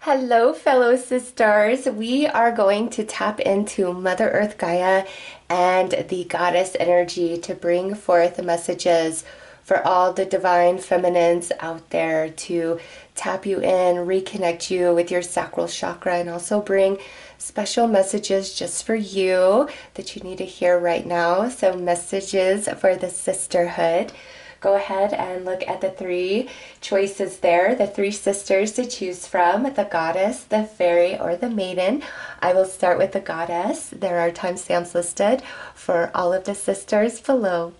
Hello, fellow sisters. We are going to tap into Mother Earth Gaia and the goddess energy to bring forth messages for all the divine feminines out there to tap you in, reconnect you with your sacral chakra, and also bring special messages just for you that you need to hear right now. So, messages for the sisterhood. Go ahead and look at the three choices there, the three sisters to choose from, the goddess, the fairy, or the maiden. I will start with the goddess. There are timestamps listed for all of the sisters below.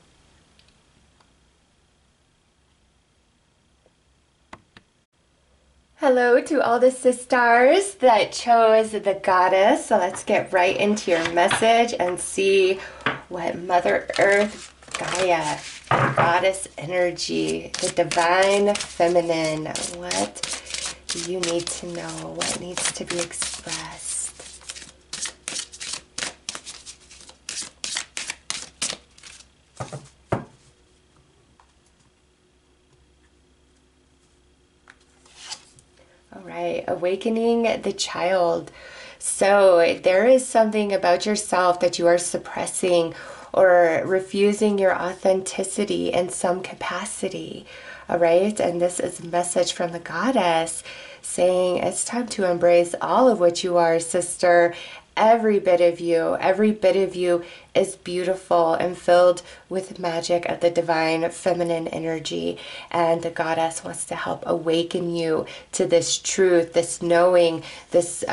Hello to all the sisters that chose the goddess. So let's get right into your message and see what Mother Earth Gaia, the goddess energy, the divine feminine, what do you need to know? What needs to be expressed? All right, awakening the child. So there is something about yourself that you are suppressing or refusing your authenticity in some capacity. All right, and this is a message from the goddess saying it's time to embrace all of what you are, sister. Every bit of you is beautiful and filled with magic of the divine feminine energy. And the goddess wants to help awaken you to this truth, this knowing, this,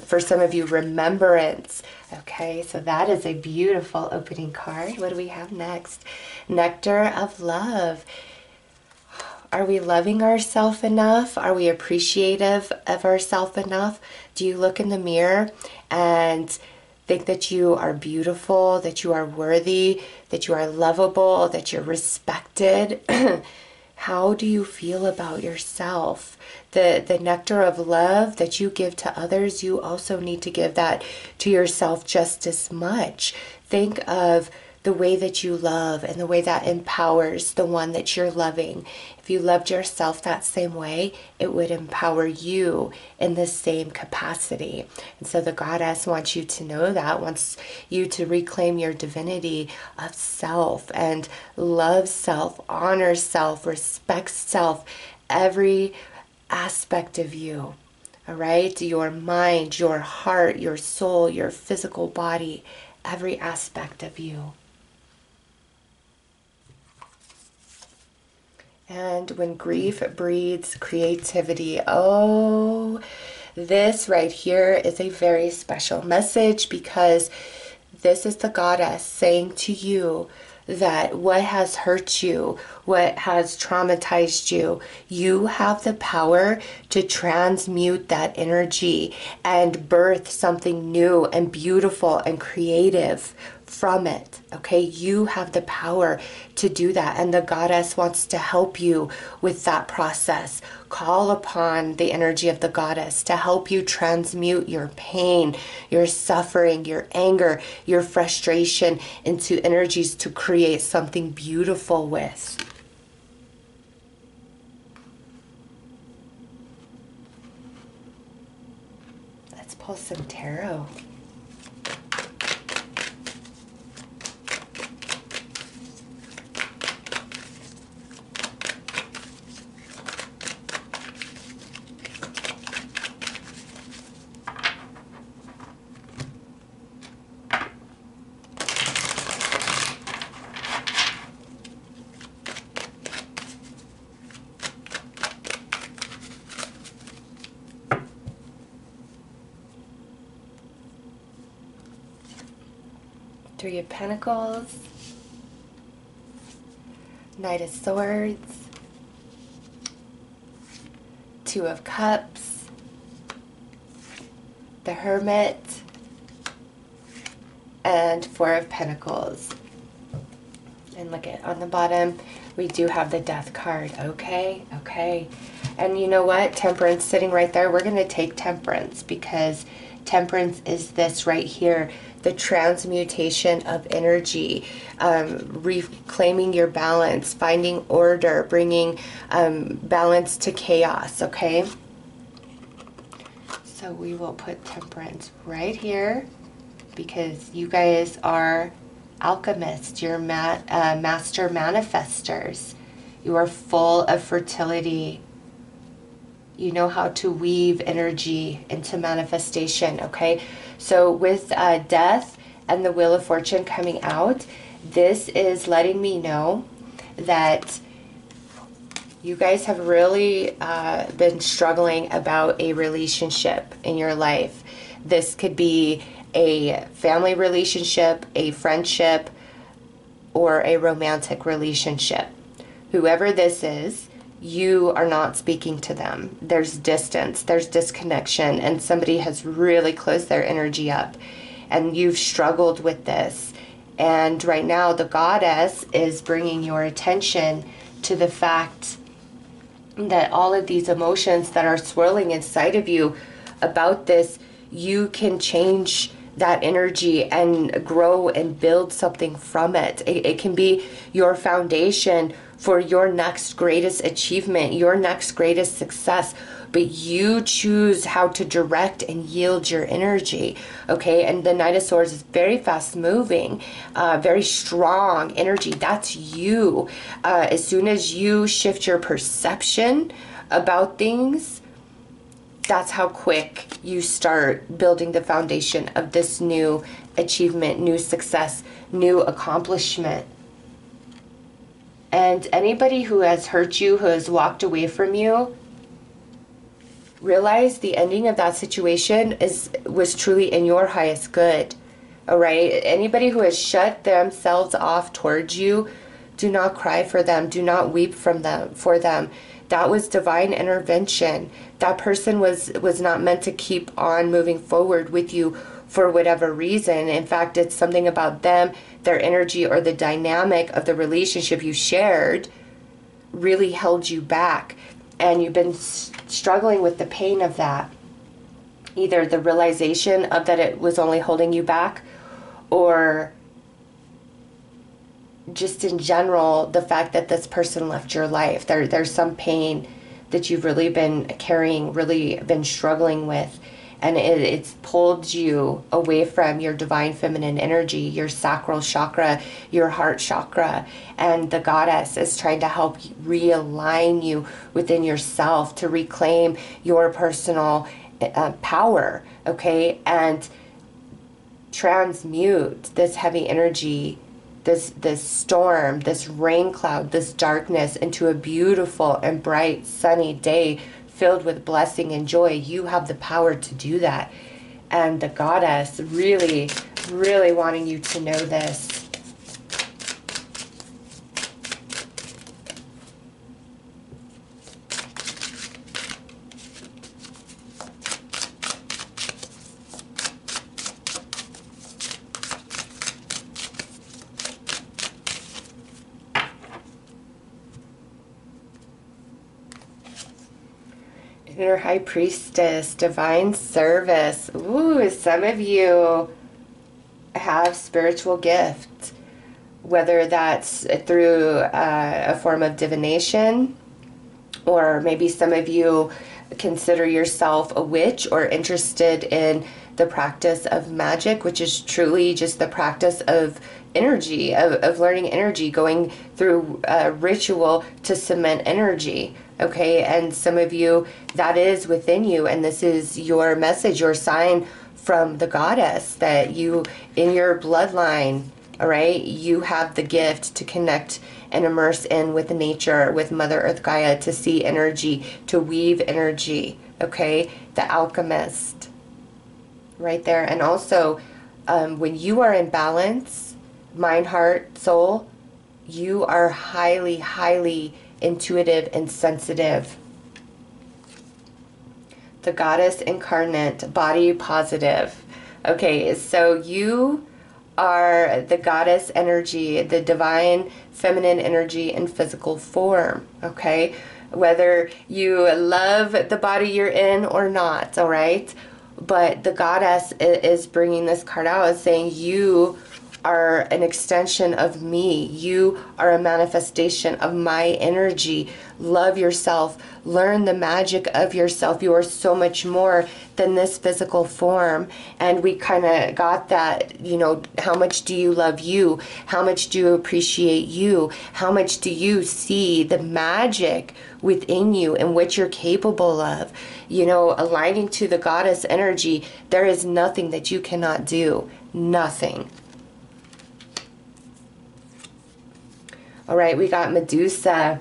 for some of you, remembrance. Okay, so that is a beautiful opening card. What do we have next? Nectar of love. Are we loving ourselves enough? Are we appreciative of ourselves enough? Do you look in the mirror and think that you are beautiful, that you are worthy, that you are lovable, that you're respected? How do you feel about yourself? The nectar of love that you give to others, you also need to give that to yourself just as much. Think of the way that you love and the way that empowers the one that you're loving. If you loved yourself that same way, it would empower you in the same capacity. And so the goddess wants you to know that, wants you to reclaim your divinity of self and love self, honor self, respect self, every aspect of you. All right? Your mind, your heart, your soul, your physical body, every aspect of you. And when grief breeds creativity, oh, this right here is a very special message, because this is the goddess saying to you that what has hurt you, what has traumatized you, you have the power to transmute that energy and birth something new and beautiful and creative from it. Okay, you have the power to do that, and the goddess wants to help you with that process. Call upon the energy of the goddess to help you transmute your pain, your suffering, your anger, your frustration into energies to create something beautiful with. Let's pull some tarot. Three of Pentacles, Knight of Swords, Two of Cups, the Hermit, and Four of Pentacles. And look at on the bottom, we do have the Death card. Okay. And you know what? Temperance sitting right there. We're going to take Temperance, because Temperance is this right here, the transmutation of energy, reclaiming your balance, finding order, bringing balance to chaos, okay? So we will put temperance right here because you guys are alchemists. You're master manifestors. You are full of fertility. You know how to weave energy into manifestation, okay? So with death and the Wheel of Fortune coming out, this is letting me know that you guys have really been struggling about a relationship in your life. This could be a family relationship, a friendship, or a romantic relationship. Whoever this is, you are not speaking to them. There's distance, there's disconnection, and somebody has really closed their energy up. And you've struggled with this. And right now, the goddess is bringing your attention to the fact that all of these emotions that are swirling inside of you about this, you can change that energy and grow and build something from it. It can be your foundation for your next greatest achievement, your next greatest success. But you choose how to direct and yield your energy, okay? And the Knight of Swords is very fast moving, very strong energy. That's you. As soon as you shift your perception about things, that's how quick you start building the foundation of this new achievement, new success, new accomplishment. And anybody who has hurt you, who has walked away from you, realize the ending of that situation was truly in your highest good. All right? Anybody who has shut themselves off towards you, do not cry for them. Do not weep for them. That was divine intervention. That person was not meant to keep on moving forward with you for whatever reason. In fact, it's something about them, their energy, or the dynamic of the relationship you shared really held you back. And you've been struggling with the pain of that. Either the realization of that it was only holding you back, or just in general, the fact that this person left your life. There's some pain that you've really been carrying, really been struggling with. And it's pulled you away from your divine feminine energy, your sacral chakra, your heart chakra. And the goddess is trying to help realign you within yourself to reclaim your personal power, okay? And transmute this heavy energy, this storm, this rain cloud, this darkness into a beautiful and bright sunny day filled with blessing and joy. You have the power to do that. And the goddess really, really wanting you to know this. Inner High Priestess, Divine Service. Ooh, some of you have spiritual gifts, whether that's through a form of divination, or maybe some of you consider yourself a witch or interested in the practice of magic, which is truly just the practice of energy, of learning energy, going through ritual to cement energy. Okay, and some of you, that is within you, and this is your message, your sign from the goddess, that you, in your bloodline, all right, you have the gift to connect and immerse in with nature, with Mother Earth Gaia, to see energy, to weave energy, okay? The alchemist, right there. And also, when you are in balance, mind, heart, soul, you are highly, highly intuitive and sensitive. The goddess incarnate, body positive. Okay, so you are the goddess energy, the divine feminine energy in physical form, okay? Whether you love the body you're in or not, all right? But the goddess is bringing this card out as saying you are an extension of me. You are a manifestation of my energy. Love yourself. Learn the magic of yourself. You are so much more than this physical form. And we kind of got that, how much do you love you? How much do you appreciate you? How much do you see the magic within you and what you're capable of? Aligning to the goddess energy, there is nothing that you cannot do. Nothing. All right, we got Medusa.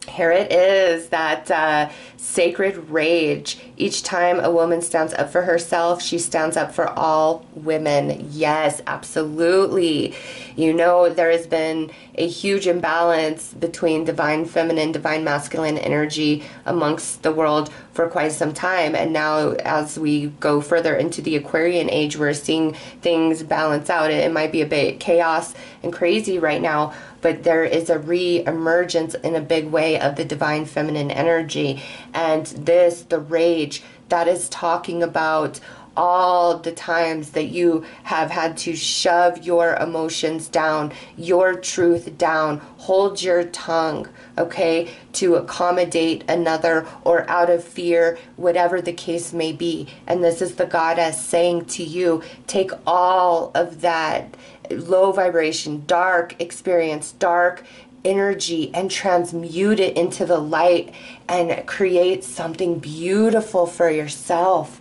Here it is, that sacred rage. Each time a woman stands up for herself, she stands up for all women. Yes, absolutely. There has been a huge imbalance between divine feminine, divine masculine energy amongst the world for quite some time. And now as we go further into the Aquarian age, we're seeing things balance out. It might be a bit chaos and crazy right now, but there is a re-emergence in a big way of the divine feminine energy. And this, the rage, that is talking about all the times that you have had to shove your emotions down, your truth down, hold your tongue, okay, to accommodate another or out of fear, whatever the case may be. And this is the goddess saying to you, take all of that low vibration, dark experience, dark energy, and transmute it into the light and create something beautiful for yourself.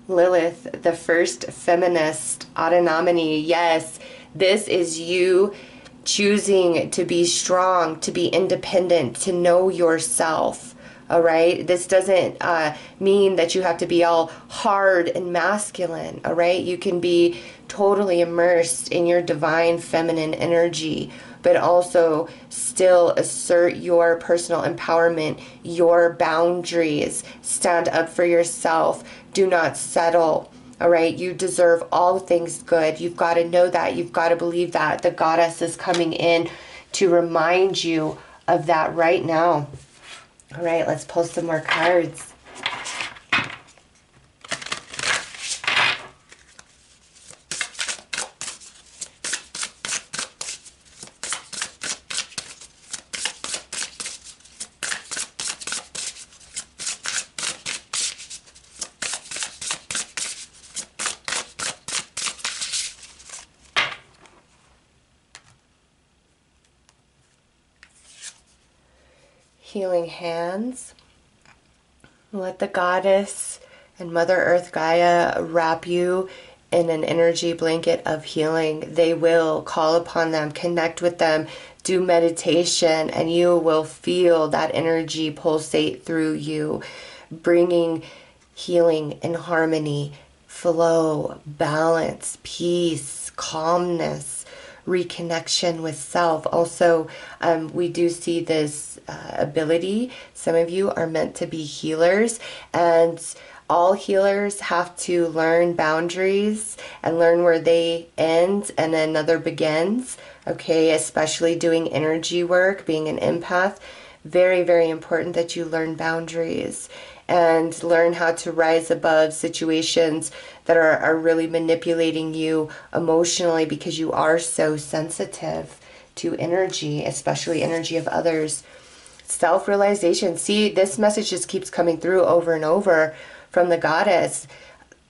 Lilith, the first feminist autonomy. Yes, this is you choosing to be strong, to be independent, to know yourself. All right. This doesn't mean that you have to be all hard and masculine. All right. You can be totally immersed in your divine feminine energy, but also still assert your personal empowerment, your boundaries, stand up for yourself. Do not settle. All right. You deserve all things good. You've got to know that. You've got to believe that. The goddess is coming in to remind you of that right now. All right, let's pull some more cards. Healing hands. Let the goddess and Mother Earth Gaia wrap you in an energy blanket of healing. They will call upon them, connect with them, do meditation, and you will feel that energy pulsate through you, bringing healing and harmony, flow, balance, peace, calmness, reconnection with self. Also, we do see this ability. Some of you are meant to be healers, and all healers have to learn boundaries and learn where they end and another begins. Okay, especially doing energy work, being an empath. Very, very important that you learn boundaries and learn how to rise above situations that are really manipulating you emotionally, because you are so sensitive to energy, especially energy of others. Self-realization. See, this message just keeps coming through over and over from the goddess.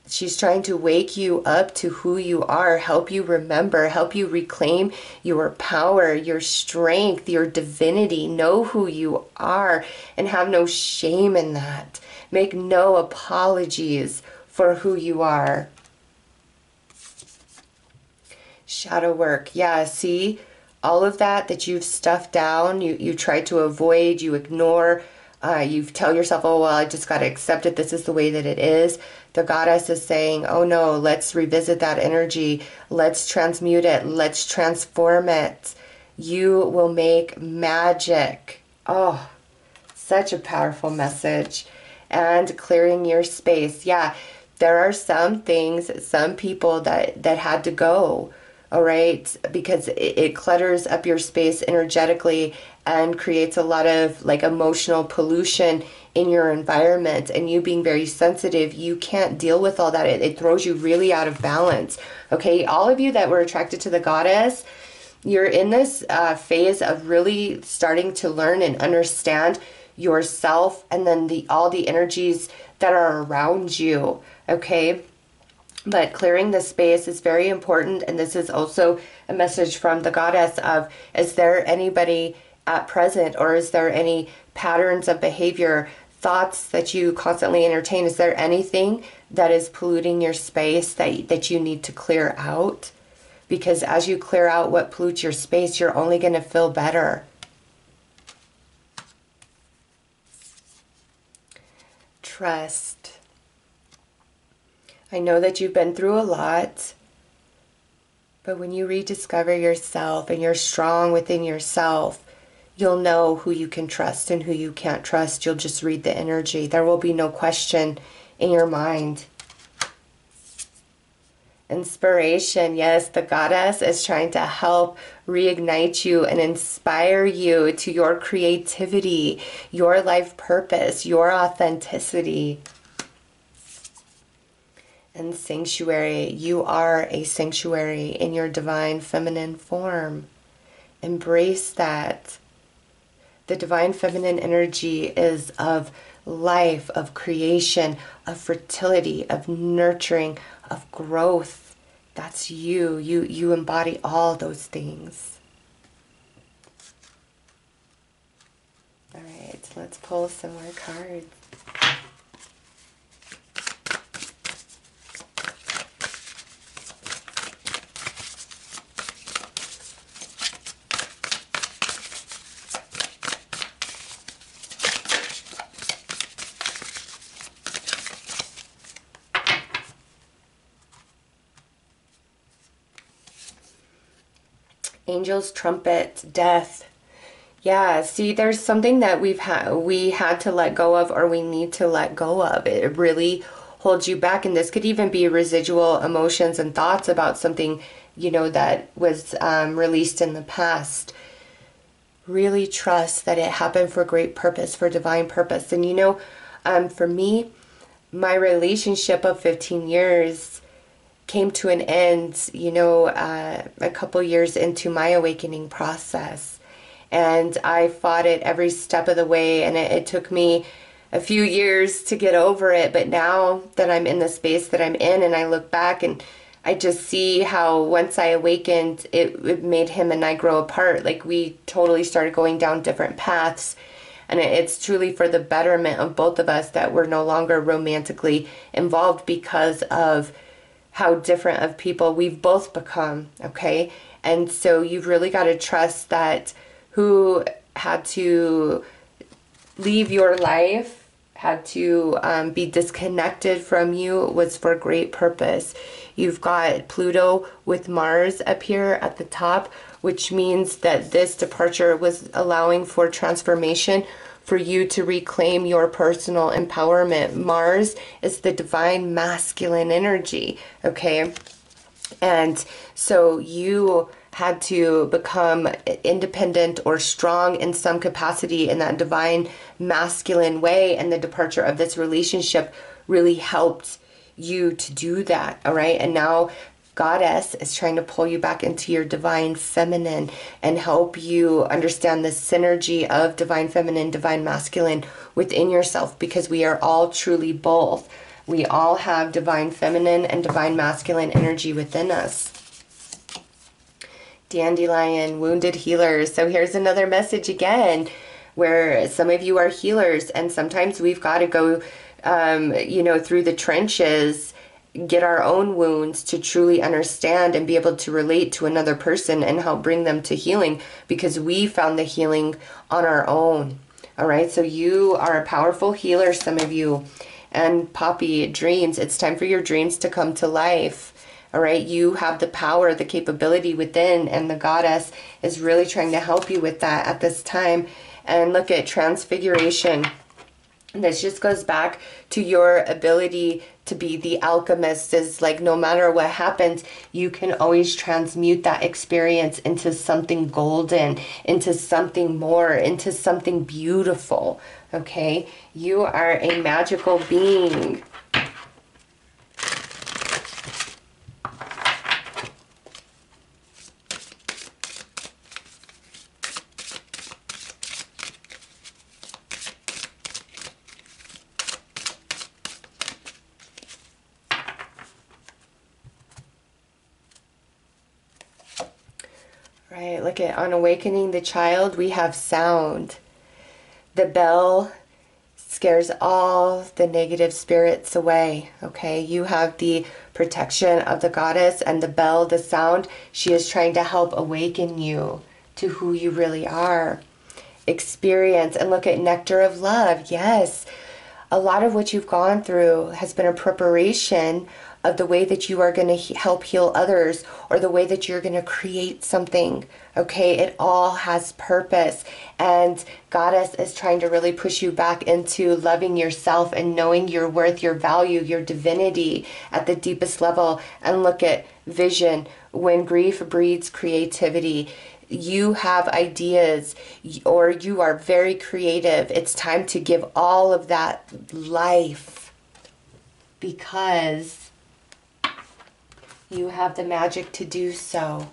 She's trying to wake you up to who you are, help you remember, help you reclaim your power, your strength, your divinity. Know who you are and have no shame in that. Make no apologies for who you are. Shadow work. Yeah, see, all of that you've stuffed down, you try to avoid, you ignore, you tell yourself, oh, well, I just got to accept it. This is the way that it is. The goddess is saying, oh no, let's revisit that energy. Let's transmute it. Let's transform it. You will make magic. Oh, such a powerful message. And clearing your space. Yeah, there are some things, some people that had to go. All right, because it clutters up your space energetically and creates a lot of like emotional pollution in your environment, and you being very sensitive, you can't deal with all that. It throws you really out of balance. Okay, all of you that were attracted to the goddess, you're in this phase of really starting to learn and understand yourself, and then all the energies that are around you. Okay, but clearing the space is very important. And this is also a message from the goddess of, is there anybody at present, or is there any patterns of behavior, thoughts that you constantly entertain? Is there anything that is polluting your space that you need to clear out? Because as you clear out what pollutes your space, you're only going to feel better. Trust. I know that you've been through a lot, but when you rediscover yourself and you're strong within yourself, you'll know who you can trust and who you can't trust. You'll just read the energy. There will be no question in your mind. Inspiration. Yes, the goddess is trying to help reignite you and inspire you to your creativity, your life purpose, your authenticity. And sanctuary. You are a sanctuary in your divine feminine form. Embrace that. The divine feminine energy is of life, of creation, of fertility, of nurturing, of growth. That's you. You embody all those things. All right, let's pull some more cards. Angel's trumpet, death. Yeah, see, there's something that we had to let go of, or we need to let go of. It really holds you back, and this could even be residual emotions and thoughts about something, that was released in the past. Really trust that it happened for great purpose, for divine purpose. And for me, my relationship of 15 years came to an end, a couple years into my awakening process. And I fought it every step of the way, and it took me a few years to get over it. But now that I'm in the space that I'm in, and I look back and I just see how once I awakened, it made him and I grow apart. Like, we totally started going down different paths. And it's truly for the betterment of both of us that we're no longer romantically involved because of how different of people we've both become, okay? And so you've really got to trust that who had to leave your life, had to be disconnected from you, was for great purpose. You've got Pluto with Mars up here at the top, which means that this departure was allowing for transformation, for you to reclaim your personal empowerment. Mars is the divine masculine energy, okay? And so you had to become independent or strong in some capacity in that divine masculine way, and the departure of this relationship really helped you to do that, all right? And now Goddess is trying to pull you back into your divine feminine and help you understand the synergy of divine feminine, divine masculine within yourself, because we are all truly both. We all have divine feminine and divine masculine energy within us. Dandelion, wounded healers. So here's another message again, where some of you are healers, and sometimes we've got to go, through the trenches, get our own wounds to truly understand and be able to relate to another person and help bring them to healing, because we found the healing on our own. All right, so you are a powerful healer, some of you. And Poppy, dreams, it's time for your dreams to come to life. All right, you have the power, the capability within, and the Goddess is really trying to help you with that at this time. And look at transfiguration. This just goes back to your ability to be the alchemist. Is like, no matter what happens, you can always transmute that experience into something golden, into something more, into something beautiful. Okay, you are a magical being. Right, look at on awakening the child, we have sound. The bell scares all the negative spirits away, okay? You have the protection of the goddess, and the bell, the sound, she is trying to help awaken you to who you really are. Experience, and look at nectar of love. Yes, a lot of what you've gone through has been a preparation of the way that you are going to help heal others, or the way that you're going to create something. Okay, it all has purpose, and Goddess is trying to really push you back into loving yourself and knowing your worth, your value, your divinity at the deepest level. And look at vision. When grief breeds creativity, you have ideas, or you are very creative. It's time to give all of that life, because you have the magic to do so.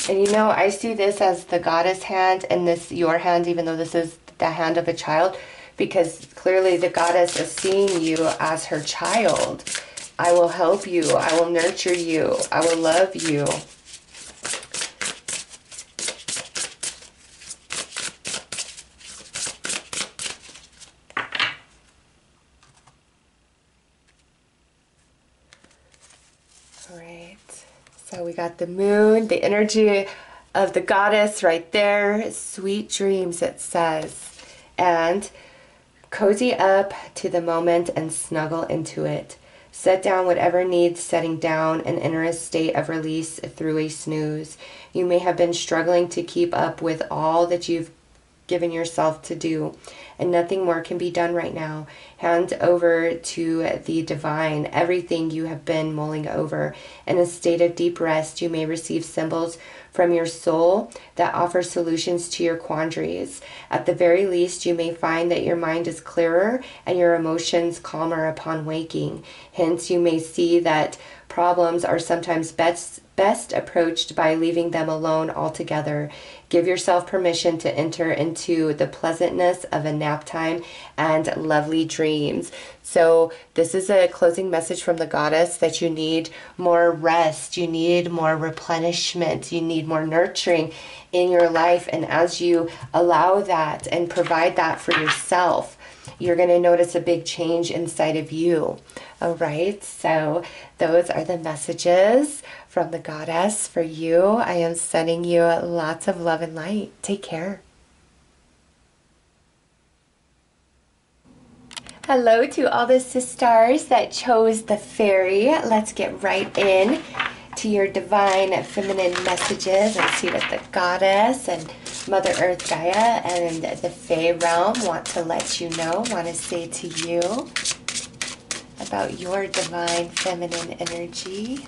And you know, I see this as the goddess hand, and this your hand, even though this is the hand of a child, because clearly the goddess is seeing you as her child. I will help you. I will nurture you. I will love you. All right. So we got the moon, the energy of the goddess right there. Sweet dreams, it says. And cozy up to the moment and snuggle into it. Set down whatever needs setting down and enter a state of release through a snooze. You may have been struggling to keep up with all that you've given yourself to do, and nothing more can be done right now. Hand over to the divine everything you have been mulling over. In a state of deep rest, you may receive symbols from your soul that offer solutions to your quandaries. At the very least, you may find that your mind is clearer and your emotions calmer upon waking. Hence, you may see that problems are sometimes best approached by leaving them alone altogether. Give yourself permission to enter into the pleasantness of a nap time and lovely dreams. So this is a closing message from the goddess that you need more rest, you need more replenishment, you need more nurturing in your life. And as you allow that and provide that for yourself, you're going to notice a big change inside of you. All right, so those are the messages from the goddess for you. I am sending you lots of love and light. Take care. Hello to all the siSTARs that chose the fairy. Let's get right in to your divine feminine messages and see what the goddess and Mother Earth Gaia and the Fae realm want to let you know, want to say to you about your divine feminine energy.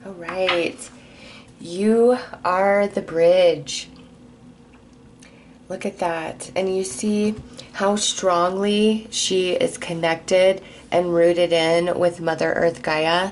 All right. You are the bridge. Look at that. And you see how strongly she is connected and rooted in with Mother Earth Gaia.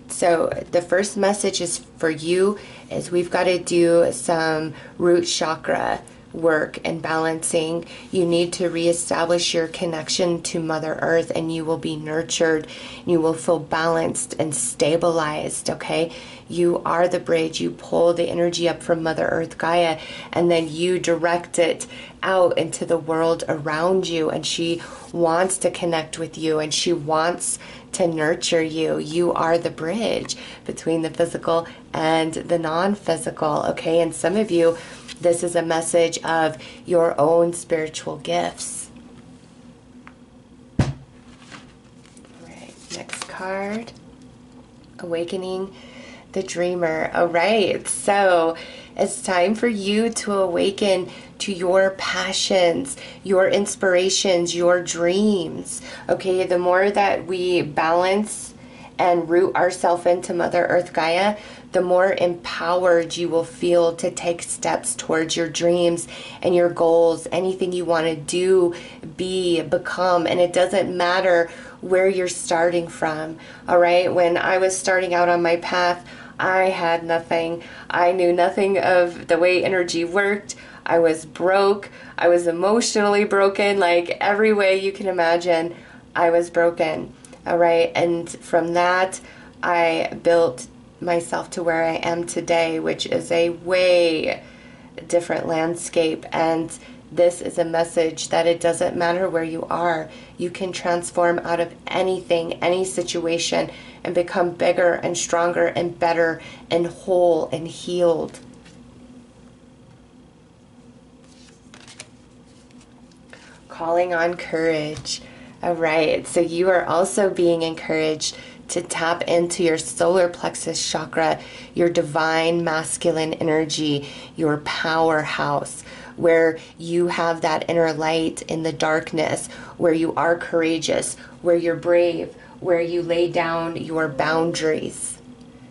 So the first message is for you is we've got to do some root chakra work and balancing. You need to reestablish your connection to Mother Earth, and you will be nurtured. You will feel balanced and stabilized, okay? You are the bridge. You pull the energy up from Mother Earth Gaia, and then you direct it out into the world around you. And she wants to connect with you, and she wants to nurture you. You are the bridge between the physical and the non-physical, okay? And some of you, this is a message of your own spiritual gifts. All right, next card. Awakening the Dreamer. All right, so it's time for you to awaken to your passions, your inspirations, your dreams. Okay, the more that we balance and root ourselves into Mother Earth Gaia, the more empowered you will feel to take steps towards your dreams and your goals, anything you want to do, be, become. And it doesn't matter where you're starting from. All right, when I was starting out on my path, I had nothing. I knew nothing of the way energy worked. I was broke. I was emotionally broken, like every way you can imagine. I was broken. All right, and from that, I built myself to where I am today, which is a way different landscape. And this is a message that it doesn't matter where you are. You can transform out of anything, any situation, and become bigger and stronger and better and whole and healed. Calling on courage. All right, so you are also being encouraged to tap into your solar plexus chakra, your divine masculine energy, your powerhouse, where you have that inner light in the darkness, where you are courageous, where you're brave, where you lay down your boundaries.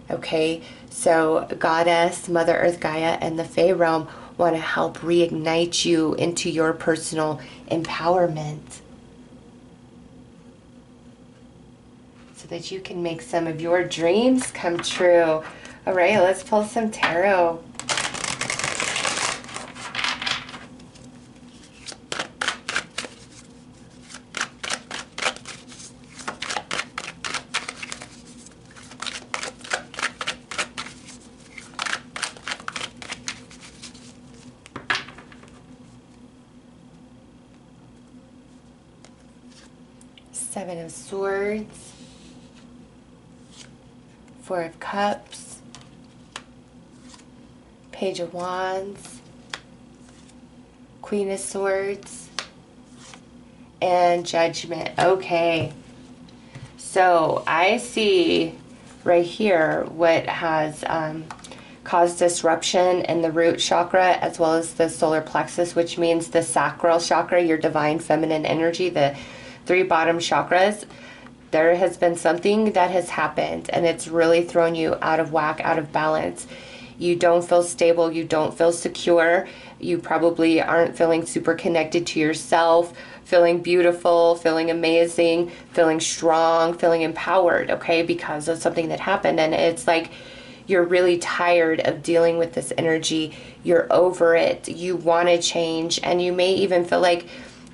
Okay, so Goddess, Mother Earth Gaia, and the Fae realm want to help reignite you into your personal empowerment, so that you can make some of your dreams come true. All right, let's pull some tarot. Seven of Swords, Four of Cups, Page of Wands, Queen of Swords, and Judgment. Okay, so I see right here what has caused disruption in the root chakra as well as the solar plexus, which means the sacral chakra, your divine feminine energy, the three bottom chakras. There has been something that has happened and it's really thrown you out of whack, out of balance. You don't feel stable, you don't feel secure, you probably aren't feeling super connected to yourself, feeling beautiful, feeling amazing, feeling strong, feeling empowered, okay, because of something that happened. And it's like you're really tired of dealing with this energy, you're over it, you want to change, and you may even feel like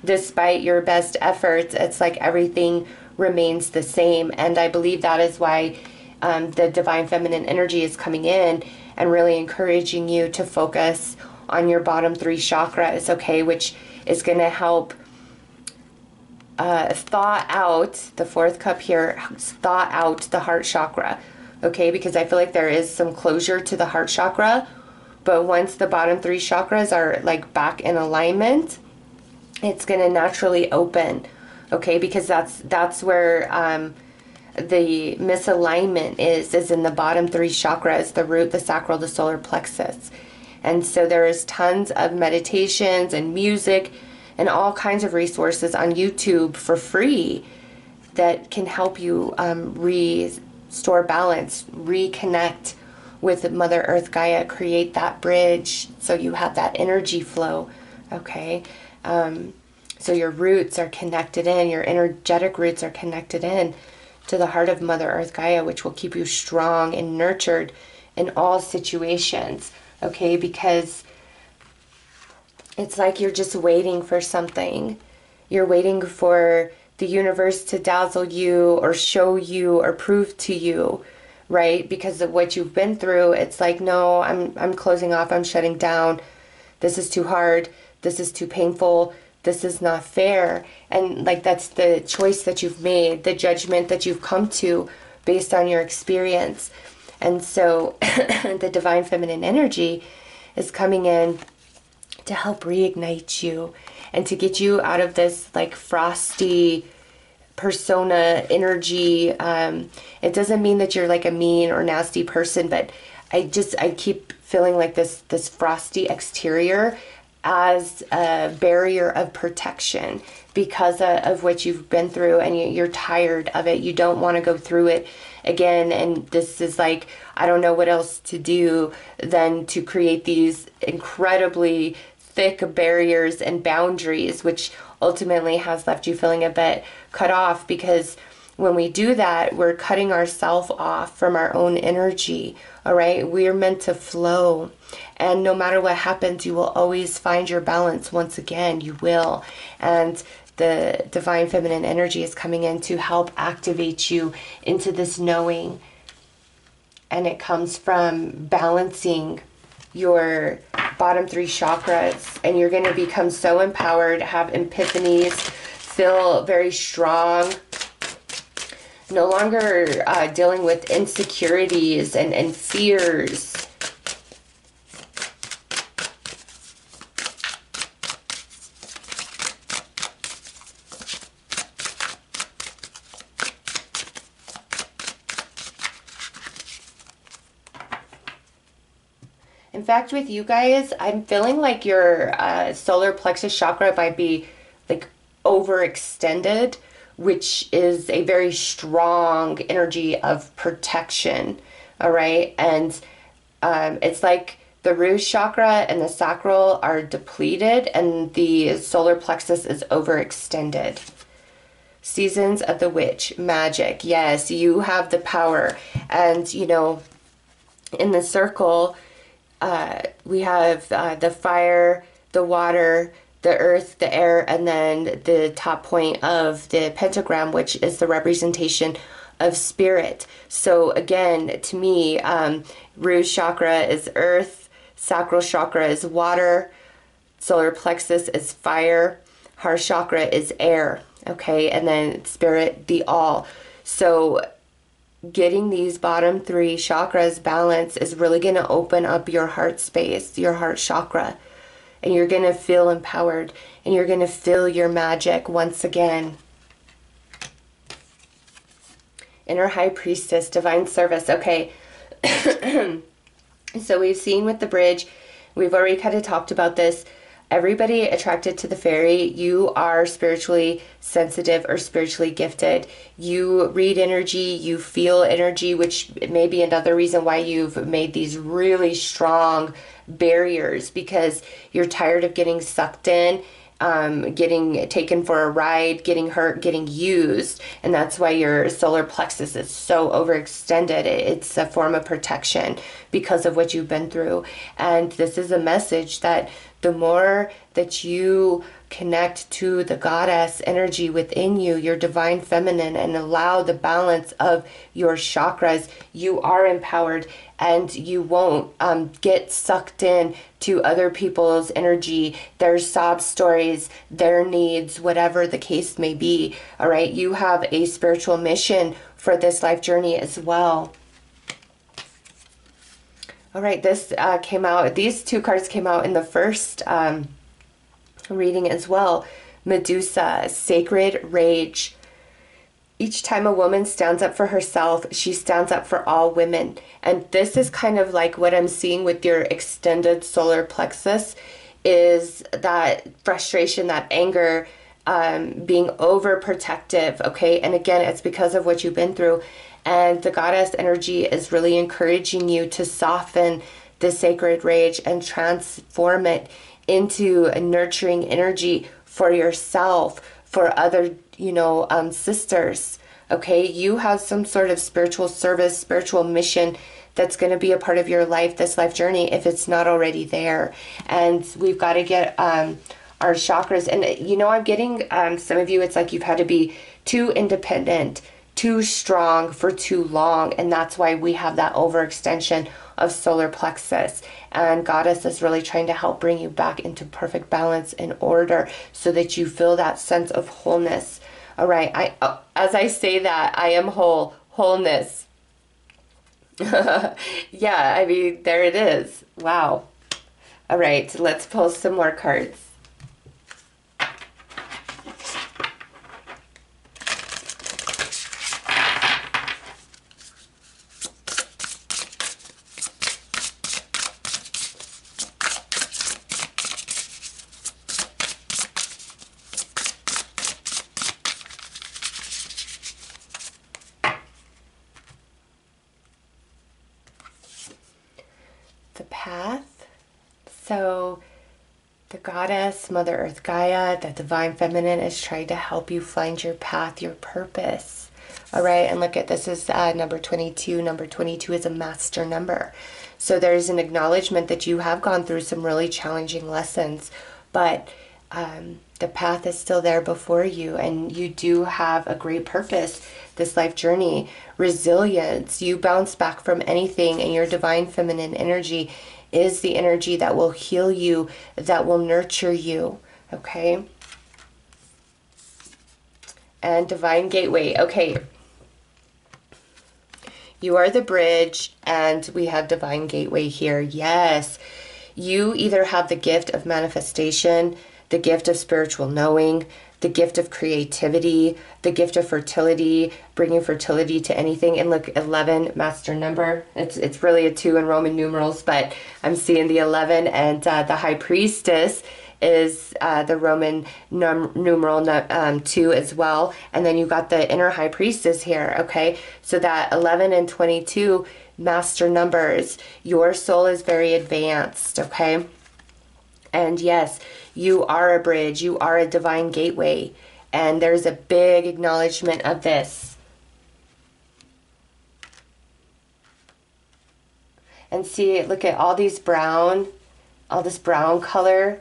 despite your best efforts, it's like everything remains the same. And I believe that is why the divine feminine energy is coming in and really encouraging you to focus on your bottom three chakras, okay, which is going to help thaw out the fourth cup here, thaw out the heart chakra, okay, because I feel like there is some closure to the heart chakra, but once the bottom three chakras are like back in alignment, it's going to naturally open, okay, because that's where the misalignment is in the bottom three chakras, the root, the sacral, the solar plexus. And so there is tons of meditations and music and all kinds of resources on YouTube for free that can help you restore balance, reconnect with Mother Earth Gaia, create that bridge so you have that energy flow, okay? So your roots are connected in, your energetic roots are connected in to the heart of Mother Earth Gaia, which will keep you strong and nurtured in all situations, okay? Because it's like you're just waiting for something. You're waiting for the universe to dazzle you or show you or prove to you, right? Because of what you've been through, it's like, no, I'm closing off, I'm shutting down. This is too hard. This is too painful. This is not fair. And like that's the choice that you've made, the judgment that you've come to based on your experience. And so the divine feminine energy is coming in to help reignite you and to get you out of this like frosty persona energy. It doesn't mean that you're like a mean or nasty person, but I keep feeling like this frosty exterior as a barrier of protection because of what you've been through, and you're tired of it. You don't want to go through it again. And this is like, I don't know what else to do than to create these incredibly thick barriers and boundaries, which ultimately has left you feeling a bit cut off, because when we do that, we're cutting ourselves off from our own energy. All right, we're meant to flow, and no matter what happens, you will always find your balance. Once again, you will. And the divine feminine energy is coming in to help activate you into this knowing, and it comes from balancing your bottom 3 chakras, and you're going to become so empowered, have epiphanies, feel very strong, no longer dealing with insecurities and fears. In fact, with you guys, I'm feeling like your solar plexus chakra might be like overextended, which is a very strong energy of protection. All right. And it's like the root chakra and the sacral are depleted, and the solar plexus is overextended. Seasons of the Witch, magic. Yes, you have the power. And, you know, in the circle, we have the fire, the water, the earth, the air, and then the top point of the pentagram, which is the representation of spirit. So again, to me, root chakra is earth, sacral chakra is water, solar plexus is fire, heart chakra is air, okay, and then spirit, the all. So getting these bottom 3 chakras balanced is really going to open up your heart space, your heart chakra. And you're going to feel empowered, and you're going to feel your magic once again. Inner High Priestess, Divine Service. Okay. So we've seen with the bridge, we've already kind of talked about this. Everybody attracted to the fairy, you are spiritually sensitive or spiritually gifted. You read energy, you feel energy, which may be another reason why you've made these really strong barriers, because you're tired of getting sucked in, getting taken for a ride, getting hurt, getting used. And that's why your solar plexus is so overextended. It's a form of protection because of what you've been through. And this is a message that the more that you connect to the goddess energy within you, your divine feminine, and allow the balance of your chakras, you are empowered, and you won't get sucked in to other people's energy, their sob stories, their needs, whatever the case may be. All right, you have a spiritual mission for this life journey as well. All right, this came out, these 2 cards came out in the first reading as well. Medusa, Sacred Rage. Each time a woman stands up for herself, she stands up for all women. And this is kind of like what I'm seeing with your extended solar plexus, is that frustration, that anger, being overprotective, okay? And again, it's because of what you've been through. And the goddess energy is really encouraging you to soften the sacred rage and transform it into a nurturing energy for yourself, for other, sisters. Okay, you have some sort of spiritual service, spiritual mission that's going to be a part of your life, this life journey, if it's not already there. And we've got to get our chakras. And, I'm getting some of you, it's like you've had to be too independent, too strong for too long, and that's why we have that overextension of solar plexus. And goddess is really trying to help bring you back into perfect balance and order, so that you feel that sense of wholeness. All right, as I say that, I am wholeness. Yeah, I mean, there it is. Wow. All right, let's pull some more cards. so the goddess, Mother Earth Gaia, that divine feminine is trying to help you find your path, your purpose. All right, and look at this is number 22. Number 22 is a master number. So there's an acknowledgement that you have gone through some really challenging lessons, but the path is still there before you, and you do have a great purpose, this life journey, resilience. You bounce back from anything, and your divine feminine energy is the energy that will heal you, that will nurture you, okay? And divine gateway, okay. You are the bridge, and we have divine gateway here. Yes, you either have the gift of manifestation, the gift of spiritual knowing, the gift of creativity, the gift of fertility, bringing fertility to anything. And look, 11, master number. It's really a 2 in Roman numerals, but I'm seeing the 11, and the high priestess is the Roman numeral 2 as well. And then you got the inner high priestess here, okay? So that 11 and 22 master numbers, your soul is very advanced, okay? And yes, you are a bridge, you are a divine gateway, and there's a big acknowledgement of this. And see, look at all these brown, all this brown color.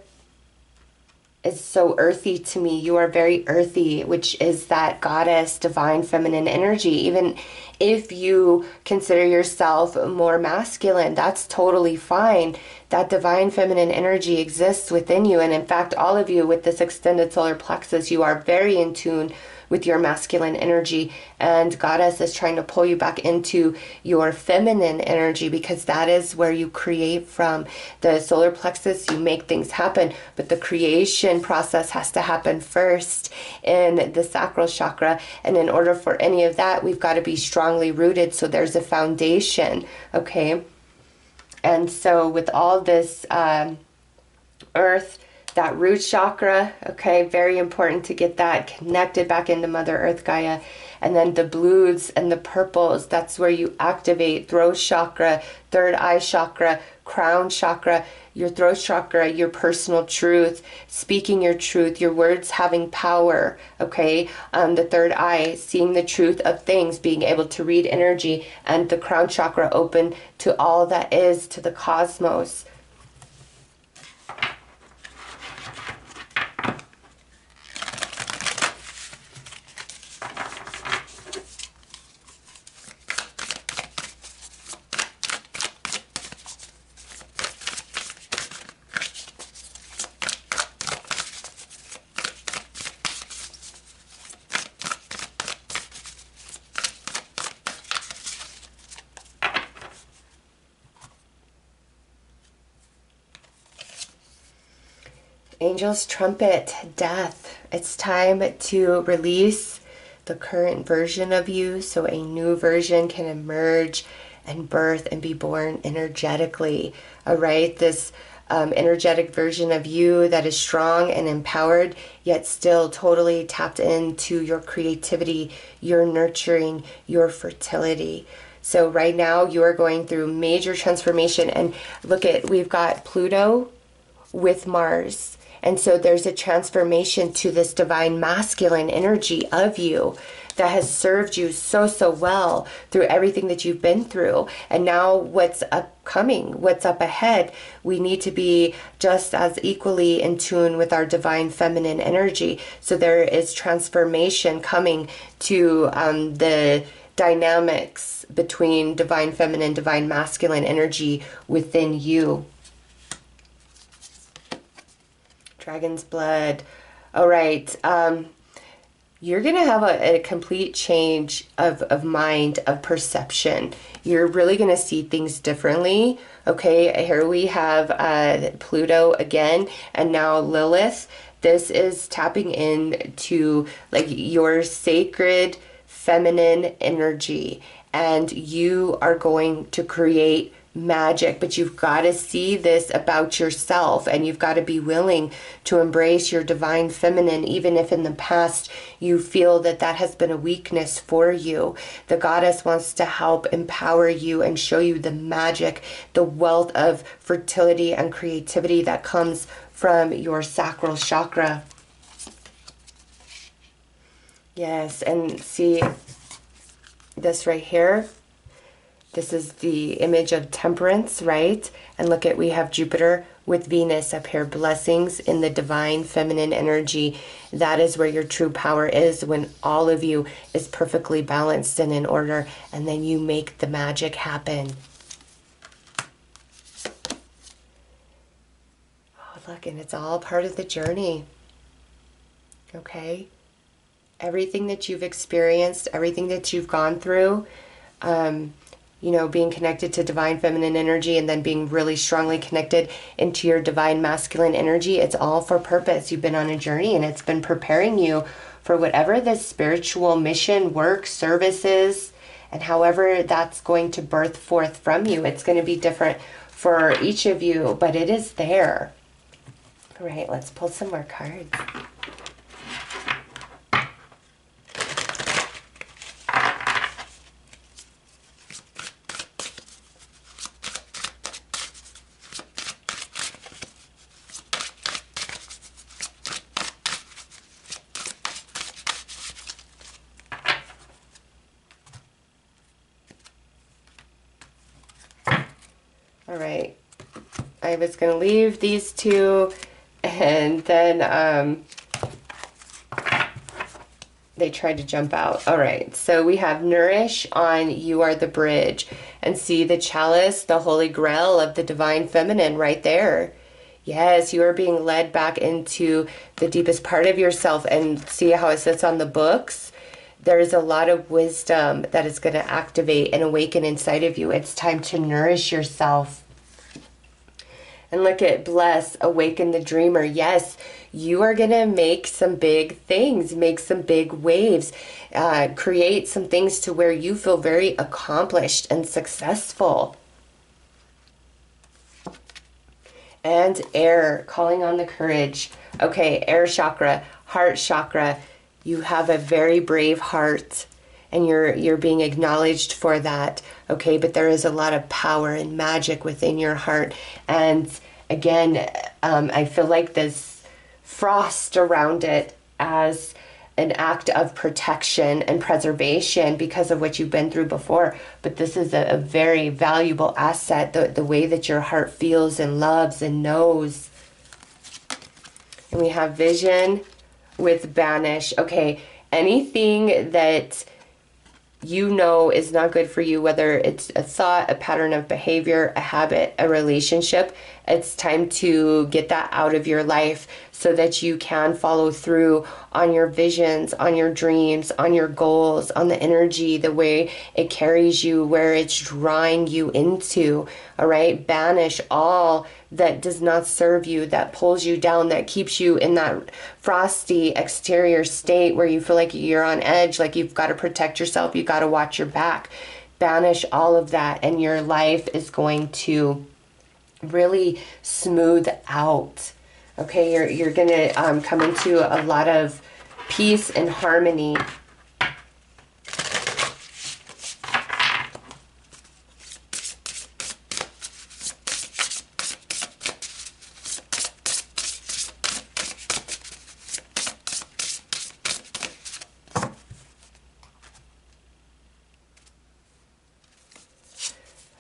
Is so earthy to me. You are very earthy, which is that goddess, divine feminine energy. Even if you consider yourself more masculine, that's totally fine. That divine feminine energy exists within you. And in fact, all of you with this extended solar plexus, you are very in tune with your masculine energy, and goddess is trying to pull you back into your feminine energy, because that is where you create from. The solar plexus, you make things happen, but the creation process has to happen first in the sacral chakra, and in order for any of that, we've got to be strongly rooted, so there's a foundation, okay? And so with all this earth, that root chakra, okay, very important to get that connected back into Mother Earth Gaia. And then the blues and the purples, that's where you activate throat chakra, third eye chakra, crown chakra, your throat chakra, your personal truth, speaking your truth, your words having power, okay? The third eye, seeing the truth of things, being able to read energy, and the crown chakra open to all that is, to the cosmos. Angel's trumpet, death. It's time to release the current version of you so a new version can emerge and birth and be born energetically. All right, this energetic version of you that is strong and empowered, yet still totally tapped into your creativity, your nurturing, your fertility. So right now you are going through major transformation, and look at, we've got Pluto with Mars. And so there's a transformation to this divine masculine energy of you that has served you so, so well through everything that you've been through. And now what's upcoming, what's up ahead, we need to be just as equally in tune with our divine feminine energy. So there is transformation coming to the dynamics between divine feminine, divine masculine energy within you. Dragon's blood. All right. You're going to have a complete change of mind, of perception. You're really going to see things differently. Okay, here we have Pluto again, and now Lilith. This is tapping into like your sacred feminine energy, and you are going to create magic, but you've got to see this about yourself, and you've got to be willing to embrace your divine feminine, even if in the past you feel that that has been a weakness for you. The goddess wants to help empower you and show you the magic, the wealth of fertility and creativity that comes from your sacral chakra. Yes, and see this right here. This is the image of temperance, right? And look at, we have Jupiter with Venus up here. Blessings in the divine feminine energy. That is where your true power is, when all of you is perfectly balanced and in order. And then you make the magic happen. Oh, look, and it's all part of the journey. Okay? Everything that you've experienced, everything that you've gone through, you know, being connected to divine feminine energy and then being really strongly connected into your divine masculine energy, it's all for purpose. You've been on a journey, and it's been preparing you for whatever this spiritual mission, work, services, and however that's going to birth forth from you. It's going to be different for each of you, but it is there. All right, let's pull some more cards. All right, I was going to leave these two, and then they tried to jump out. All right, so we have Nourish on You Are the Bridge, and see the chalice, the holy grail of the divine feminine right there. Yes, you are being led back into the deepest part of yourself, and see how it sits on the books? There's a lot of wisdom that is going to activate and awaken inside of you. It's time to nourish yourself. And look at Bless, Awaken the Dreamer. Yes, you are going to make some big things, make some big waves, create some things to where you feel very accomplished and successful. And Air, calling on the courage. Okay, Air chakra, heart chakra. You have a very brave heart, and you're being acknowledged for that. Okay, but there is a lot of power and magic within your heart. And again, I feel like this frost around it as an act of protection and preservation because of what you've been through before. But this is a very valuable asset, the way that your heart feels and loves and knows. And we have Vision with Banish. Okay, anything that you know is not good for you, whether it's a thought, a pattern of behavior, a habit, a relationship, it's time to get that out of your life so that you can follow through on your visions, on your dreams, on your goals, on the energy, the way it carries you, where it's drawing you into. All right, banish all that does not serve you, that pulls you down, that keeps you in that frosty exterior state where you feel like you're on edge, like you've got to protect yourself, you've got to watch your back. Banish all of that, and your life is going to really smooth out. Okay, you're going to come into a lot of peace and harmony.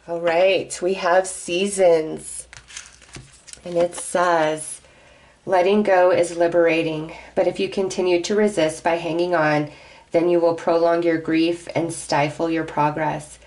All right, we have Seasons, and it says, letting go is liberating, but if you continue to resist by hanging on, then you will prolong your grief and stifle your progress.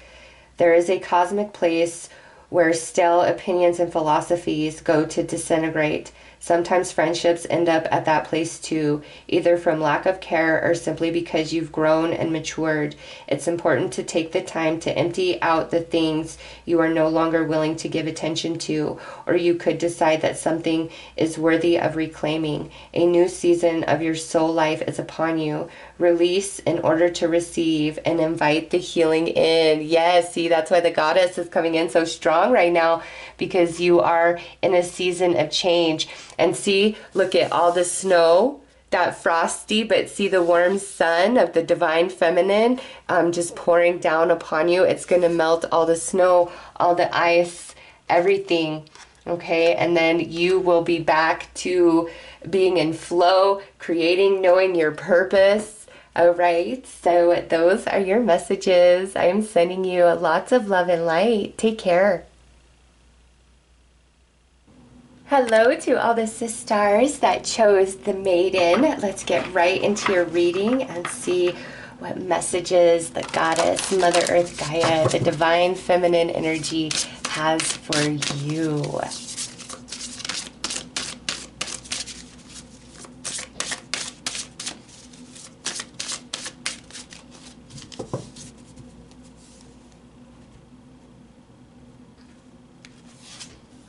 There is a cosmic place where stale opinions and philosophies go to disintegrate. Sometimes friendships end up at that place too, either from lack of care or simply because you've grown and matured. It's important to take the time to empty out the things you are no longer willing to give attention to, or you could decide that something is worthy of reclaiming. A new season of your soul life is upon you. Release in order to receive and invite the healing in. Yes, see, that's why the goddess is coming in so strong right now, because you are in a season of change. And see, look at all the snow, that frosty, but see the warm sun of the divine feminine just pouring down upon you. It's going to melt all the snow, all the ice, everything. Okay, and then you will be back to being in flow, creating, knowing your purpose. All right, so those are your messages. I am sending you lots of love and light. Take care. Hello to all the siSTARs that chose the Maiden. Let's get right into your reading and see what messages the goddess, Mother Earth Gaia, the divine feminine energy has for you.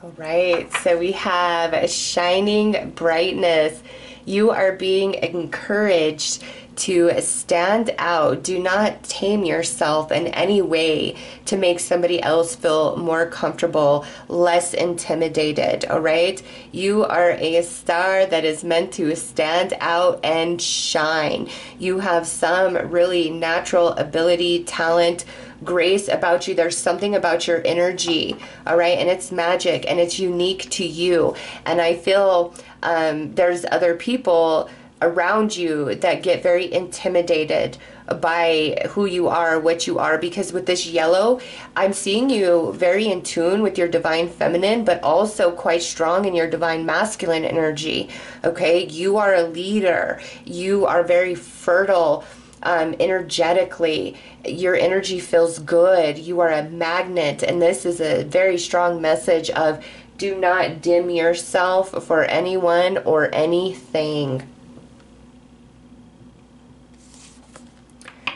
All right, so we have a shining brightness. You are being encouraged to stand out. Do not tame yourself in any way to make somebody else feel more comfortable, less intimidated, all right? You are a star that is meant to stand out and shine. You have some really natural ability, talent, grace about you. There's something about your energy, all right? And it's magic and it's unique to you. And I feel there's other people around you that get very intimidated by who you are, what you are, because with this yellow, I'm seeing you very in tune with your divine feminine, but also quite strong in your divine masculine energy, okay? You are a leader. You are very fertile energetically. Your energy feels good. You are a magnet, and this is a very strong message of do not dim yourself for anyone or anything.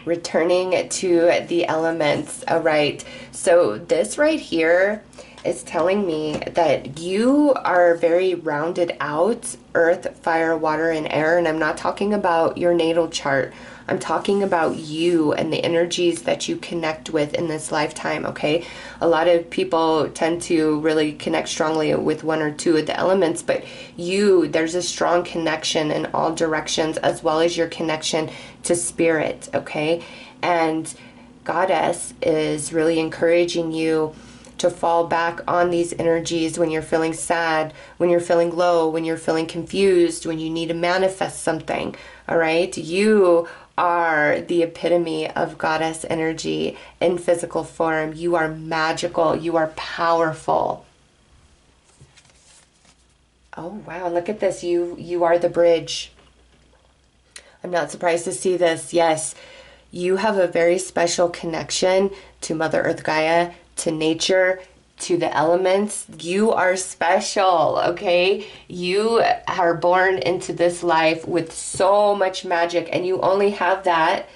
Returning to the elements. All right, so this right here is telling me that you are very rounded out, earth, fire, water, and air. And I'm not talking about your natal chart. I'm talking about you and the energies that you connect with in this lifetime, okay? A lot of people tend to really connect strongly with one or two of the elements, but there's a strong connection in all directions, as well as your connection to spirit, okay? And Goddess is really encouraging you to fall back on these energies when you're feeling sad, when you're feeling low, when you're feeling confused, when you need to manifest something, all right? You are the epitome of goddess energy in physical form. You are magical. You are powerful. Oh, wow. Look at this. You are the bridge. I'm not surprised to see this. Yes, you have a very special connection to Mother Earth Gaia, to nature, to the elements. You are special, okay? You are born into this life with so much magic, and you only have that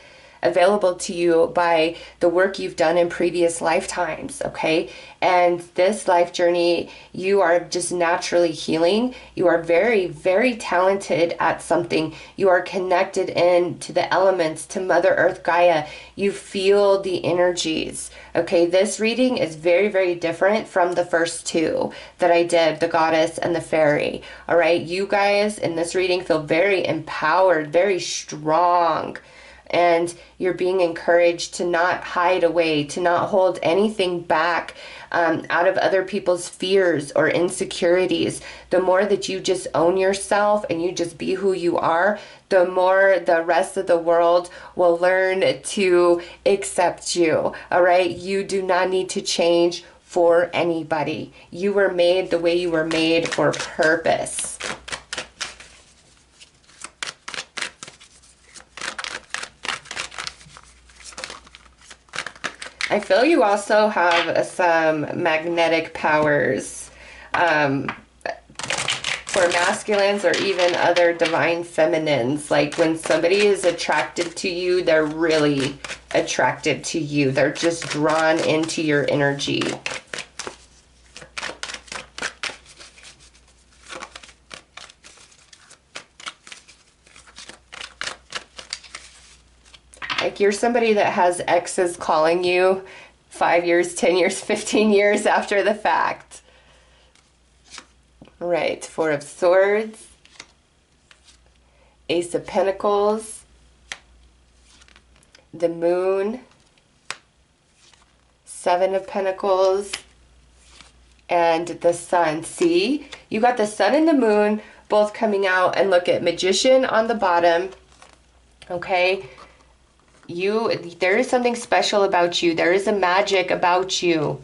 available to you by the work you've done in previous lifetimes, okay? And this life journey, you are just naturally healing. You are very, very talented at something. You are connected in to the elements, to Mother Earth Gaia. You feel the energies, okay? This reading is very, very different from the first two that I did, the goddess and the fairy, all right? You guys in this reading feel very empowered, very strong, and you're being encouraged to not hide away, to not hold anything back out of other people's fears or insecurities. The more that you just own yourself and you just be who you are, the more the rest of the world will learn to accept you, all right? You do not need to change for anybody. You were made the way you were made for purpose. I feel you also have some magnetic powers. For for masculines or even other divine feminines. Like when somebody is attracted to you, they're really attracted to you. They're just drawn into your energy. Like you're somebody that has exes calling you 5 years, 10 years, 15 years after the fact. Right, Four of Swords, Ace of Pentacles, the Moon, Seven of Pentacles, and the Sun. See, you got the Sun and the Moon both coming out, and look at Magician on the bottom. Okay, there is something special about you. There is a magic about you.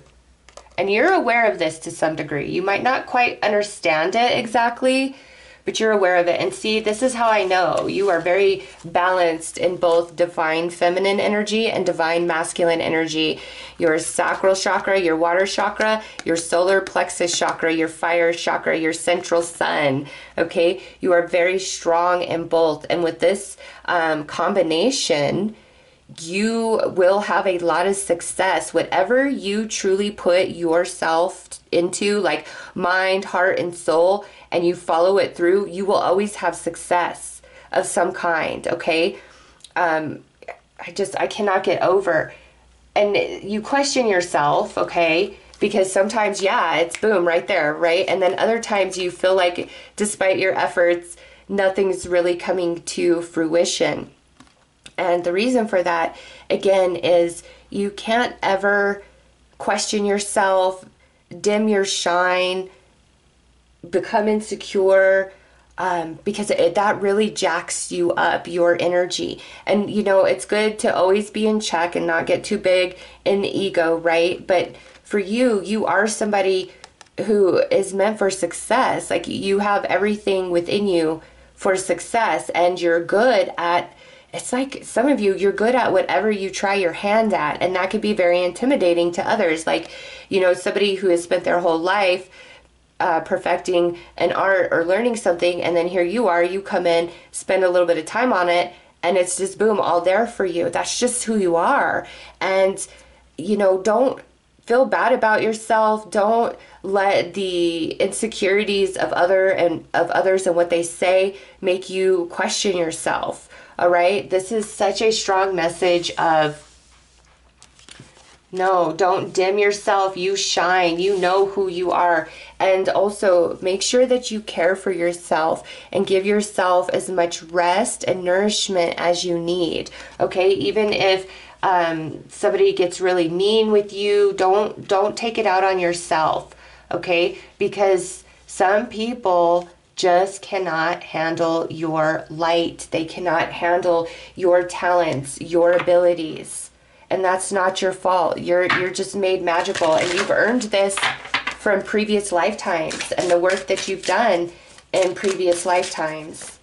And you're aware of this to some degree. You might not quite understand it exactly, but you're aware of it. And see, this is how I know. You are very balanced in both divine feminine energy and divine masculine energy. Your sacral chakra, your water chakra, your solar plexus chakra, your fire chakra, your central sun. Okay, you are very strong in both. And with this combination, you will have a lot of success. Whatever you truly put yourself into, like mind, heart, and soul, and you follow it through, you will always have success of some kind, okay? I cannot get over. And you question yourself, okay? Because sometimes, yeah, it's boom, right there, right? And then other times you feel like despite your efforts, nothing's really coming to fruition. And the reason for that, again, is you can't ever question yourself, dim your shine, become insecure, because that really jacks you up, your energy. And, you know, it's good to always be in check and not get too big in the ego, right? But for you, you are somebody who is meant for success. Like you have everything within you for success, and you're good at, it's like some of you, you're good at whatever you try your hand at, and that could be very intimidating to others. Like, you know, somebody who has spent their whole life perfecting an art or learning something, and then here you are, you come in, spend a little bit of time on it, and it's just boom, all there for you. That's just who you are. And, you know, don't feel bad about yourself. Don't let the insecurities of others and what they say make you question yourself. All right, this is such a strong message of, no, don't dim yourself. You shine. You know who you are. And also make sure that you care for yourself and give yourself as much rest and nourishment as you need. Okay, even if somebody gets really mean with you, don't take it out on yourself. Okay, because some people just cannot handle your light. They cannot handle your talents, your abilities. And that's not your fault. You're just made magical, and you've earned this from previous lifetimes and the work that you've done in previous lifetimes.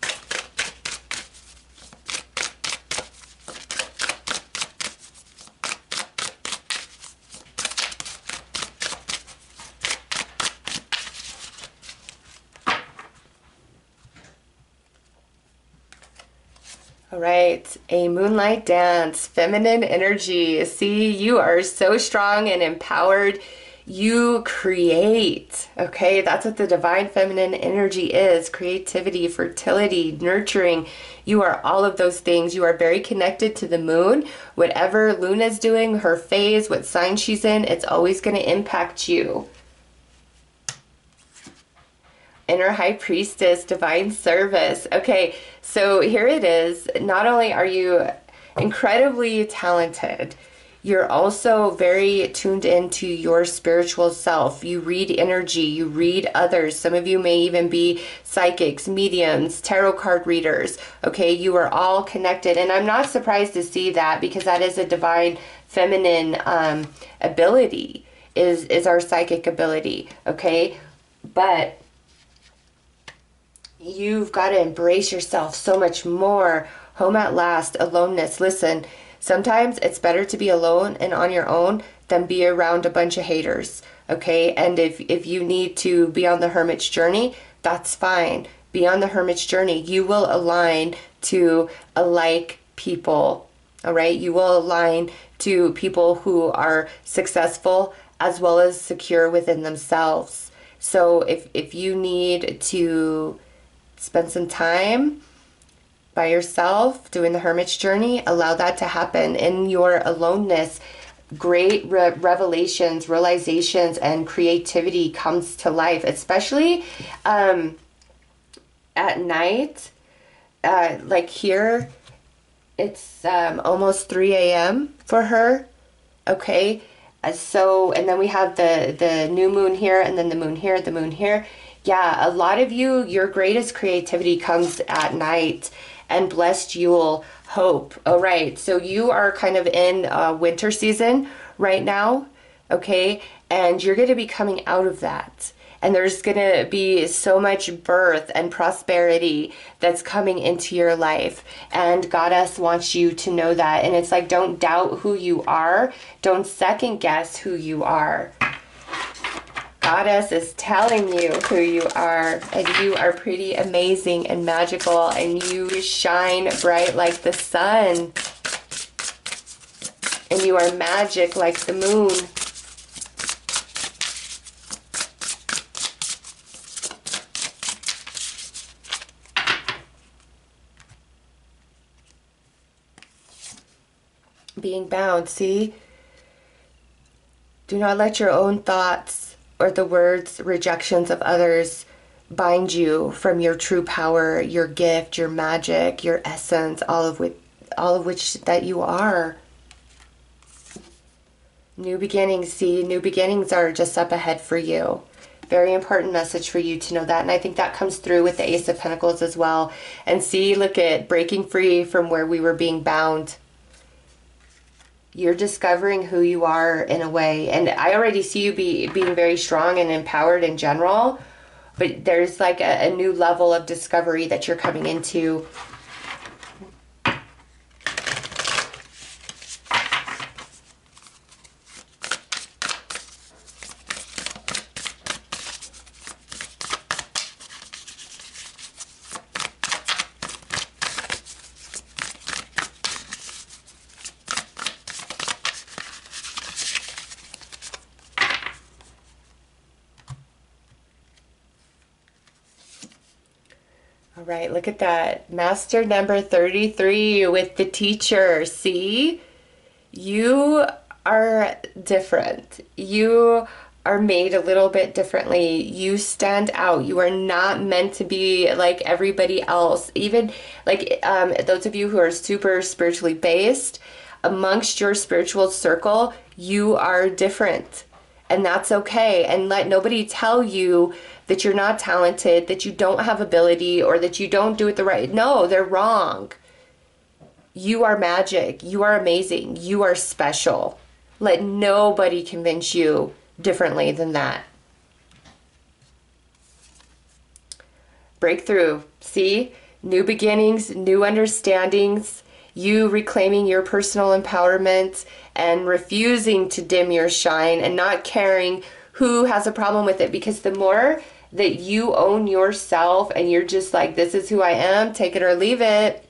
All right, a moonlight dance, feminine energy. See, you are so strong and empowered. You create, okay? That's what the divine feminine energy is. Creativity, fertility, nurturing. You are all of those things. You are very connected to the moon. Whatever Luna's doing, her phase, what sign she's in, it's always going to impact you. Inner High Priestess, Divine Service. Okay, so here it is. Not only are you incredibly talented, you're also very tuned into your spiritual self. You read energy, you read others. Some of you may even be psychics, mediums, tarot card readers. Okay, you are all connected. And I'm not surprised to see that, because that is a divine feminine ability, is our psychic ability. Okay, but you've got to embrace yourself so much more. Home at last, aloneness. Listen, sometimes it's better to be alone and on your own than be around a bunch of haters, okay? And if you need to be on the hermit's journey, That's fine. Be on the hermit's journey. You will align to alike people. All right. You will align to people who are successful as well as secure within themselves. So if you need to spend some time by yourself doing the hermit's journey, allow that to happen. In your aloneness, great revelations, realizations, and creativity comes to life, especially at night. Like here, it's almost 3 a.m. for her. Okay. So, and then we have the new moon here, and then the moon here, the moon here. Yeah, a lot of you, your greatest creativity comes at night. And blessed Yule, hope. All right, so you are kind of in winter season right now, okay? And you're going to be coming out of that. And there's going to be so much birth and prosperity that's coming into your life. And Goddess wants you to know that. And it's like, don't doubt who you are. Don't second guess who you are. Goddess is telling you who you are, and you are pretty amazing and magical, and you shine bright like the sun, and you are magic like the moon. Being bound, see? Do not let your own thoughts or the words, rejections of others bind you from your true power, your gift, your magic, your essence, all of which that you are. New beginnings, see, new beginnings are just up ahead for you. Very important message for you to know that. And I think that comes through with the Ace of Pentacles as well. And see, look at breaking free from where we were being bound. You're discovering who you are in a way. And I already see you being very strong and empowered in general. But there's like a new level of discovery that you're coming into. All right, look at that. Master number 33 with the teacher. See? You are different. You are made a little bit differently. You stand out. You are not meant to be like everybody else. Even like those of you who are super spiritually based, amongst your spiritual circle, you are different. And that's okay. And let nobody tell you that you're not talented, that you don't have ability, or that you don't do it the right. No, they're wrong. You are magic. You are amazing. You are special. Let nobody convince you differently than that. Breakthrough. See? New beginnings, new understandings. You reclaiming your personal empowerment and refusing to dim your shine and not caring who has a problem with it. Because the more that you own yourself and you're just like, this is who I am, take it or leave it,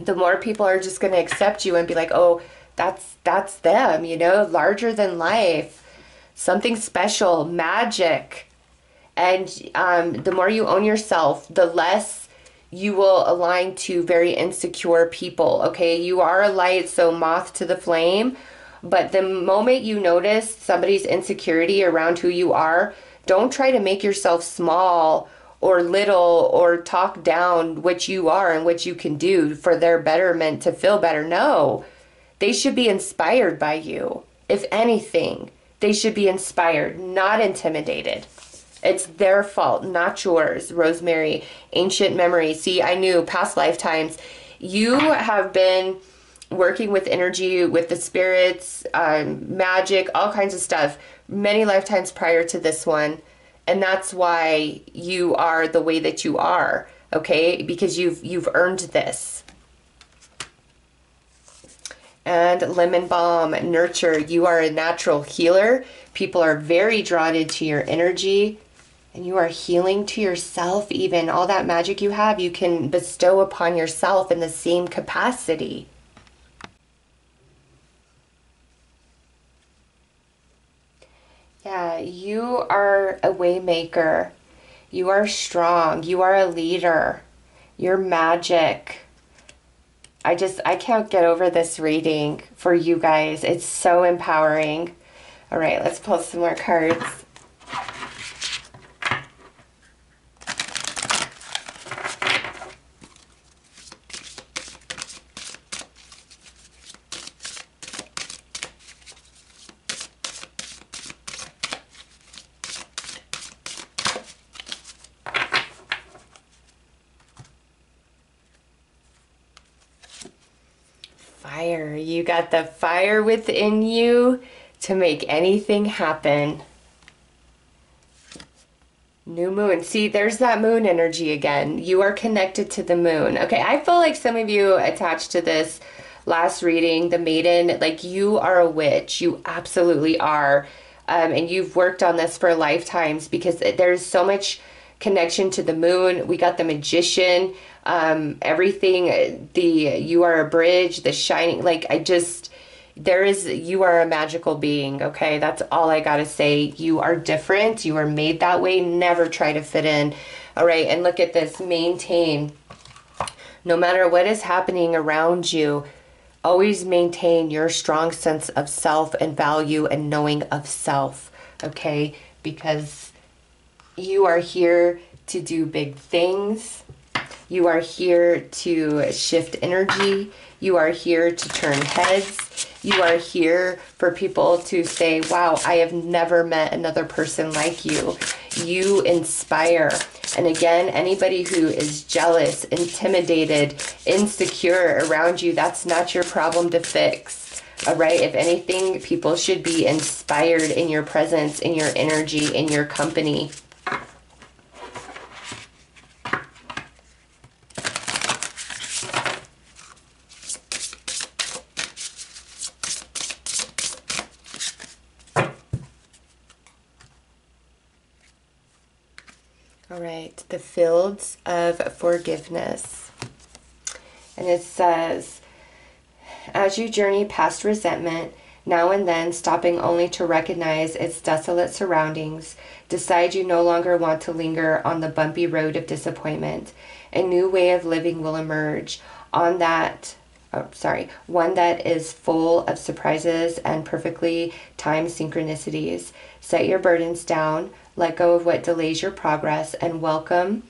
the more people are just going to accept you and be like, oh, that's them, you know, larger than life, something special, magic. And the more you own yourself, the less you will align to very insecure people, okay? You are a light, so moth to the flame. But the moment you notice somebody's insecurity around who you are, don't try to make yourself small or little or talk down what you are and what you can do for their betterment to feel better. No, they should be inspired by you. If anything, they should be inspired, not intimidated. It's their fault, not yours. Rosemary, ancient memory. See, I knew past lifetimes. You have been working with energy, with the spirits, magic, all kinds of stuff, many lifetimes prior to this one. And that's why you are the way that you are, okay? Because you've earned this. And lemon balm, nurture. You are a natural healer. People are very drawn into your energy. And you are healing to yourself even. All that magic you have, you can bestow upon yourself in the same capacity. Yeah, you are a way maker. You are strong. You are a leader. You're magic. I can't get over this reading for you guys. It's so empowering. All right, let's pull some more cards. Fire. You got the fire within you to make anything happen. New moon. See, there's that moon energy again. You are connected to the moon. Okay, I feel like some of you attached to this last reading, the Maiden, like you are a witch. You absolutely are. And you've worked on this for lifetimes because there's so much connection to the moon. We got the Magician, everything, you are a bridge, the shining, like you are a magical being, okay? That's all I gotta say. You are different. You are made that way. Never try to fit in. All right, and look at this. Maintain. No matter what is happening around you, always maintain your strong sense of self and value and knowing of self, okay? Because you are here to do big things. You are here to shift energy. You are here to turn heads. You are here for people to say, wow, I have never met another person like you. You inspire. And again, anybody who is jealous, intimidated, insecure around you, that's not your problem to fix. All right? If anything, people should be inspired in your presence, in your energy, in your company. All right, the fields of forgiveness. And it says, as you journey past resentment, now and then stopping only to recognize its desolate surroundings, decide you no longer want to linger on the bumpy road of disappointment. A new way of living will emerge one that is full of surprises and perfectly timed synchronicities. Set your burdens down, let go of what delays your progress, and welcome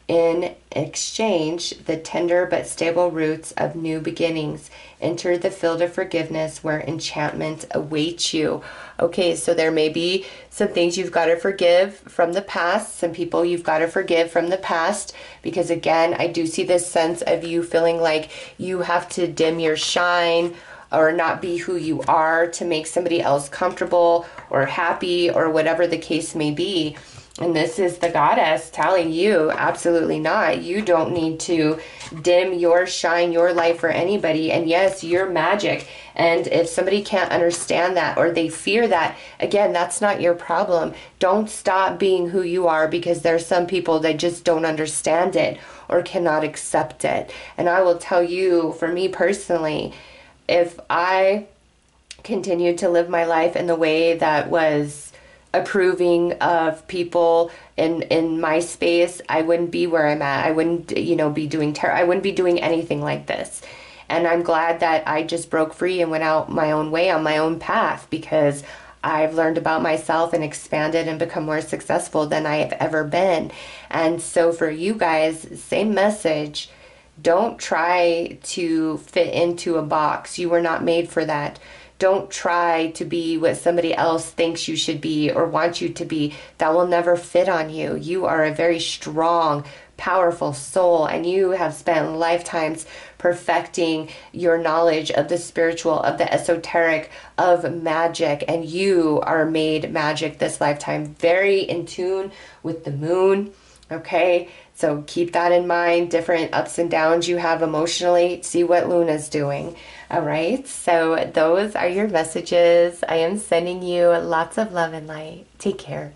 in exchange the tender but stable roots of new beginnings. Enter the field of forgiveness where enchantment awaits you. Okay, so there may be some things you've got to forgive from the past, some people you've got to forgive from the past, because again, I do see this sense of you feeling like you have to dim your shine or not be who you are to make somebody else comfortable or happy or whatever the case may be. And this is the goddess telling you, absolutely not. You don't need to dim your shine, your light for anybody. And yes, you're magic. And if somebody can't understand that or they fear that, again, that's not your problem. Don't stop being who you are because there's some people that just don't understand it or cannot accept it. And I will tell you, for me personally, if I continued to live my life in the way that was approving of people in my space, I wouldn't be where I'm at. I wouldn't, be doing I wouldn't be doing anything like this. And I'm glad that I just broke free and went out my own way on my own path, because I've learned about myself and expanded and become more successful than I have ever been. And so for you guys, same message. Don't try to fit into a box. You were not made for that. Don't try to be what somebody else thinks you should be or wants you to be. That will never fit on you. You are a very strong, powerful soul, and you have spent lifetimes perfecting your knowledge of the spiritual, of the esoteric, of magic, and you are made magic this lifetime. Very in tune with the moon, okay? So keep that in mind. Different ups and downs you have emotionally. See what Luna's doing. All right. So those are your messages. I am sending you lots of love and light. Take care.